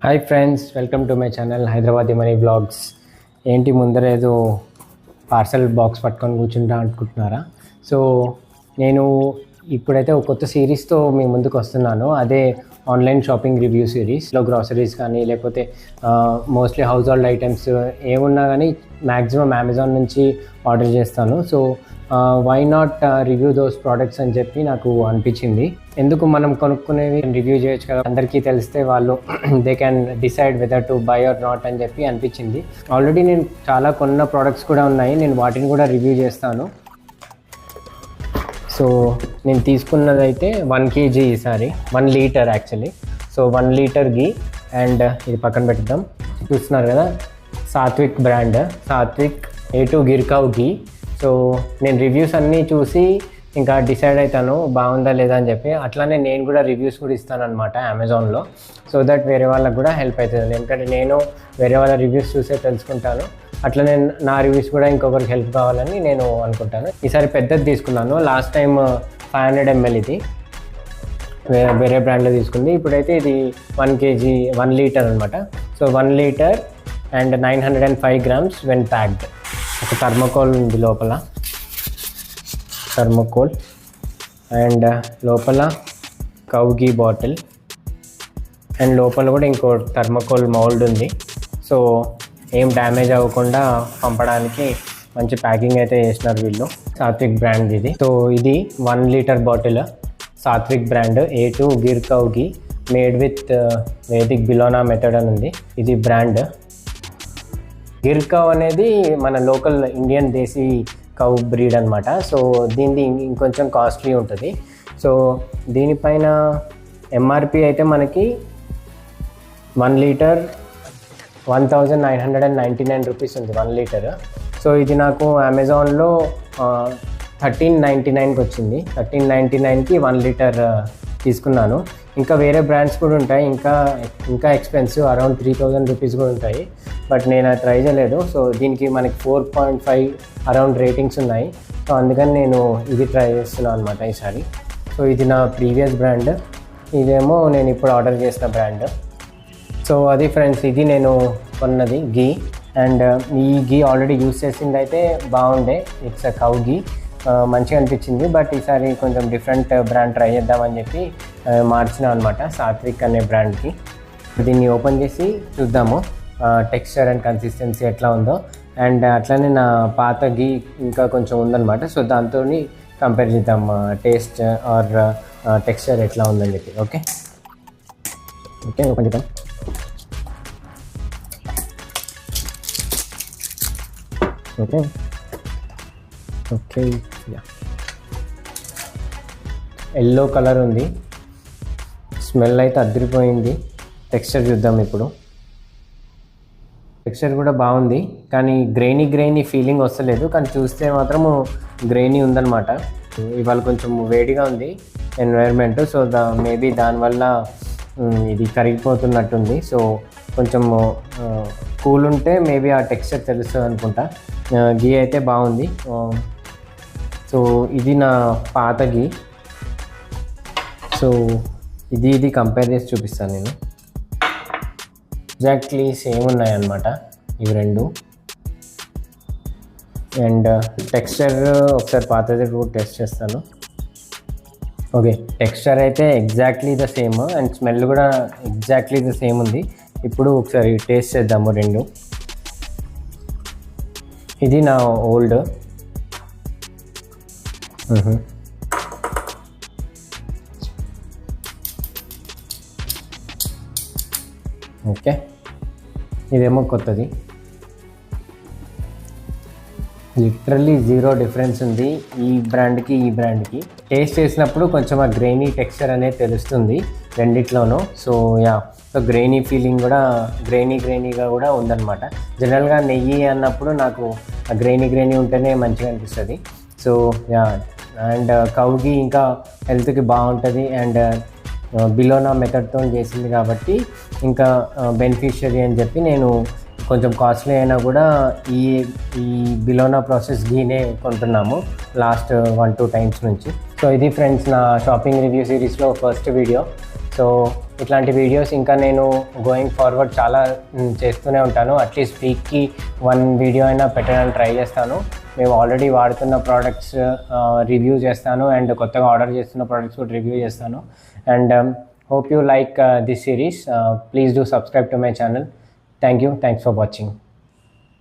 Hi friends, welcome to my channel Hyderabadi money blogs. ఏంటి ముందర ఏదో పార్సల్ బాక్స్ పట్టుకొని కూర్చుంటా అనుకుంటున్నారా? సో నేను ఇప్పుడైతే ఒక కొత్త సిరీస్తో మీ ముందుకు వస్తున్నాను. అదే ఆన్లైన్ షాపింగ్ రివ్యూ సిరీస్లో గ్రాసరీస్ కానీ లేకపోతే మోస్ట్లీ హౌస్ హోల్డ్ ఐటమ్స్ ఏమున్నా కానీ మ్యాక్సిమం అమెజాన్ నుంచి ఆర్డర్ చేస్తాను. So why not review those products అని చెప్పి నాకు అనిపించింది. ఎందుకు మనం కొనుక్కునేవి రివ్యూ చేయొచ్చు కదా, అందరికీ తెలిస్తే వాళ్ళు they can decide whether to buy or not అని చెప్పి అనిపించింది. ఆల్రెడీ నేను చాలా కొన్న ప్రోడక్ట్స్ కూడా ఉన్నాయి, నేను వాటిని కూడా రివ్యూ చేస్తాను. సో నేను తీసుకున్నదైతే 1 kg ఈసారి 1 litre actually. So 1 litre ghee and ఇది పక్కన పెట్టుద్దాం. చూస్తున్నారు కదా, సాత్విక్ బ్రాండ్, సాత్విక్ A2 గిర్కావ్ గీ. సో నేను రివ్యూస్ అన్నీ చూసి ఇంకా డిసైడ్ అవుతాను బాగుందా లేదా అని చెప్పి. అట్లానే నేను కూడా రివ్యూస్ కూడా ఇస్తాను అనమాట అమెజాన్లో, సో దట్ వేరే వాళ్ళకి కూడా హెల్ప్ అవుతుంది. ఎందుకంటే నేను వేరే వాళ్ళ రివ్యూస్ చూసే తెలుసుకుంటాను, అట్లా నేను నా రివ్యూస్ కూడా ఇంకొకరికి హెల్ప్ కావాలని నేను అనుకుంటాను. ఈసారి పెద్దది తీసుకున్నాను. లాస్ట్ టైం 500 ml ఇది వేరే బ్రాండ్లో తీసుకుంది. ఇప్పుడైతే ఇది 1 kg 1 లీటర్ అనమాట. So 1 litre and 905 grams when packed. ఒక థర్మోకోల్ ఉంది లోపల, థర్మోకోల్ అండ్ లోపల కౌ గీ బాటిల్ అండ్ లోపల కూడా ఇంకో థర్మోకోల్ మౌల్డ్ ఉంది. సో ఏం డ్యామేజ్ అవ్వకుండా పంపడానికి మంచి ప్యాకింగ్ అయితే చేసినారు వీళ్ళు. సాత్విక్ బ్రాండ్ ఇది. సో ఇది 1 litre bottle, Satvik brand A2 Gir cow ghee, made with Vedic bilona method అని ఉంది. ఇది బ్రాండ్. గిర్కావ్ అనేది మన local Indian desi cow breed అనమాట. సో దీనిది ఇంకొంచెం కాస్ట్లీ ఉంటుంది. సో దీనిపైన ఎంఆర్పి అయితే మనకి 1 లీటర్ 1999 రూపీస్ ఉంది 1 లీటర్. సో ఇది నాకు అమెజాన్లో 1399కి వచ్చింది. 1399కి 1 లీటర్ తీసుకున్నాను. ఇంకా వేరే బ్రాండ్స్ కూడా ఉంటాయి, ఇంకా ఎక్స్పెన్సివ్, అరౌండ్ 3000 రూపీస్ కూడా ఉంటాయి, బట్ నేను అది ట్రై చేయలేదు. సో దీనికి మనకి 4.5 అరౌండ్ రేటింగ్స్ ఉన్నాయి. సో అందుకని నేను ఇది ట్రై చేస్తున్నాను అనమాట ఈసారి. సో ఇది నా ప్రీవియస్ బ్రాండ్, ఇదేమో నేను ఇప్పుడు ఆర్డర్ చేసిన బ్రాండ్. సో అది ఫ్రెండ్స్, ఇది నేను కొన్నది గీ. అండ్ ఈ గీ ఆల్రెడీ యూస్ చేసింది అయితే బాగుండే, ఇట్స్ అ కౌ గీ, మంచిగా అనిపించింది. బట్ ఈసారి కొంచెం డిఫరెంట్ బ్రాండ్ ట్రై చేద్దామని చెప్పి మార్చిన అనమాట సాత్విక్ అనే బ్రాండ్కి. దీన్ని ఓపెన్ చేసి చూద్దాము టెక్స్చర్ అండ్ కన్సిస్టెన్సీ ఎట్లా ఉందో. అండ్ అట్లనే నా పాత గీ ఇంకా కొంచెం ఉందన్నమాట. సో దాంతో కంపేర్ చేద్దాం టేస్ట్ ఆర్ టెక్స్చర్ ఎట్లా ఉందని చెప్పి. ఓకే ఓపెన్ చేద్దాం. ఓకే ఎల్లో కలర్ ఉంది, స్మెల్ అయితే అదిరిపోయింది. టెక్స్చర్ చూద్దాం ఇప్పుడు. టెక్స్చర్ కూడా బాగుంది, కానీ గ్రెయినీ ఫీలింగ్ వస్తలేదు, కానీ చూస్తే మాత్రము గ్రెయినీ ఉందన్నమాట. ఇవాళ కొంచెం వేడిగా ఉంది ఎన్వైర్న్మెంట్, సో మేబీ దానివల్ల ఇది కరిగిపోతున్నట్టుంది. సో కొంచెం కూల్ ఉంటే మేబీ ఆ టెక్స్చర్ తెలుస్తుంది అనుకుంటా. గీ అయితే బాగుంది. సో ఇది నా పాత గీ. సో ఇది కంపేర్ చేసి చూపిస్తాను నేను. ఎగ్జాక్ట్లీ సేమ్ ఉన్నాయన్నమాట ఇవి రెండు. అండ్ టెక్స్చర్ ఒకసారి పాతది కూడా టెస్ట్ చేస్తాను. ఓకే, టెక్స్చర్ అయితే exactly the same and smell కూడా ఎగ్జాక్ట్లీ ద సేమ్ ఉంది. ఇప్పుడు ఒకసారి టేస్ట్ చేద్దాము రెండు. ఇది నా ఓల్డ్. ఓకే, ఇదేమో కొత్తది. లిటరల్లీ 0 డిఫరెన్స్ ఉంది ఈ బ్రాండ్కి ఈ బ్రాండ్కి. టేస్ట్ చేసినప్పుడు కొంచెం ఆ గ్రెయినీ టెక్స్చర్ అనేది తెలుస్తుంది రెండిట్లోనూ. సో సో గ్రెయినీ ఫీలింగ్ కూడా గ్రెయినీగా కూడా ఉందన్నమాట. జనరల్గా నెయ్యి అన్నప్పుడు నాకు ఆ గ్రెయినీ ఉంటేనే మంచిగా అనిపిస్తుంది. సో అండ్ కౌగి ఇంకా హెల్త్కి బాగుంటుంది అండ్ బిలోనా మెథడ్తో చేసింది కాబట్టి ఇంకా బెనిఫిషియరీ అని చెప్పి నేను కొంచెం కాస్ట్లీ అయినా కూడా ఈ బిలోనా ప్రాసెస్ గీనే కొంటున్నాము లాస్ట్ 1-2 టైమ్స్ నుంచి. సో ఇది ఫ్రెండ్స్ నా షాపింగ్ రివ్యూ సిరీస్లో ఫస్ట్ వీడియో. సో ఇట్లాంటి వీడియోస్ ఇంకా నేను గోయింగ్ ఫార్వర్డ్ చాలా చేస్తూనే ఉంటాను. అట్లీస్ట్ వీక్కి 1 వీడియో అయినా పెట్టడానికి ట్రై చేస్తాను. మేము ఆల్రెడీ వాడుతున్న ప్రోడక్ట్స్ రివ్యూ చేస్తాను అండ్ కొత్తగా ఆర్డర్ చేస్తున్న ప్రోడక్ట్స్ కూడా రివ్యూ చేస్తాను. And hope you like this series. Please do subscribe to my channel. Thanks for watching.